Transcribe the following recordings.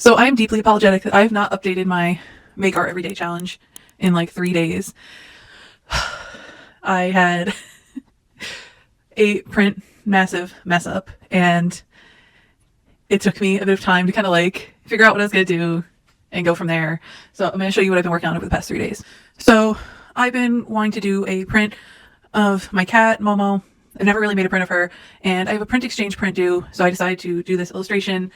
So I am deeply apologetic that I have not updated my Make Art Everyday challenge in like 3 days. I had a print massive mess up, and it took me a bit of time to kind of like figure out what I was going to do and go from there. So I'm going to show you what I've been working on over the past 3 days. So I've been wanting to do a print of my cat, Momo. I've never really made a print of her, and I have a print exchange print due, so I decided to do this illustration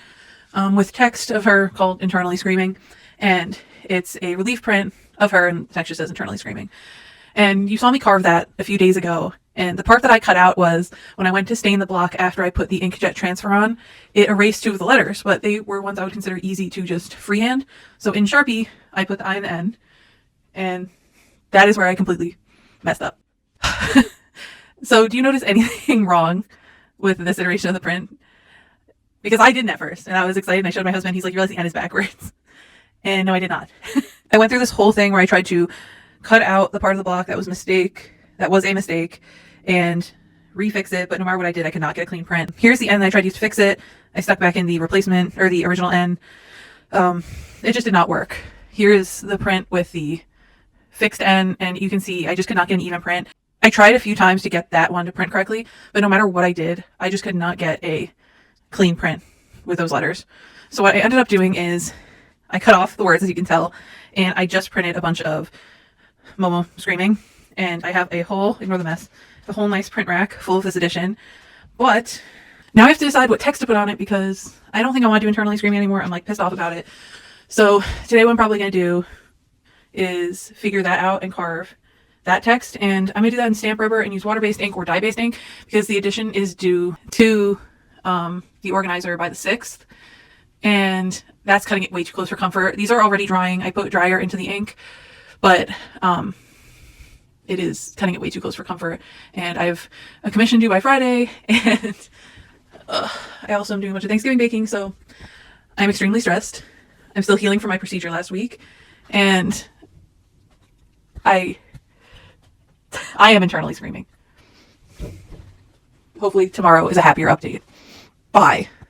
with text of her called Internally Screaming, and it's a relief print of her, and the text just says Internally Screaming. And you saw me carve that a few days ago, and the part that I cut out was when I went to stain the block after I put the inkjet transfer on, it erased 2 of the letters, but they were ones I would consider easy to just freehand. So in Sharpie, I put the I and the N, and that is where I completely messed up. So do you notice anything wrong with this iteration of the print? Because I didn't at first, and I was excited, and I showed my husband. He's like, you realize the N is backwards? And no, I did not. I went through this whole thing where I tried to cut out the part of the block that was a mistake, and refix it, but no matter what I did, I could not get a clean print. Here's the N that I tried to use to fix it. I stuck back in the replacement, or the original N. It just did not work. Here's the print with the fixed N, and you can see I just could not get an even print. I tried a few times to get that one to print correctly, but no matter what I did, I just could not get a clean print with those letters. So what I ended up doing is I cut off the words, as you can tell, and I just printed a bunch of Momo screaming, and I have a whole, ignore the mess, a whole nice print rack full of this edition. But now I have to decide what text to put on it, because I don't think I want to do Internally Screaming anymore. I'm like pissed off about it. So today what I'm probably going to do is figure that out and carve that text, and I'm going to do that in stamp rubber and use water-based ink or dye-based ink, because the edition is due to the organizer by the 6th, and that's cutting it way too close for comfort. These are already drying. I put dryer into the ink, but it is cutting it way too close for comfort, and I have a commission due by Friday, and I also am doing a bunch of Thanksgiving baking, so I'm extremely stressed. I'm still healing from my procedure last week, and I am internally screaming. Hopefully tomorrow is a happier update. Bye.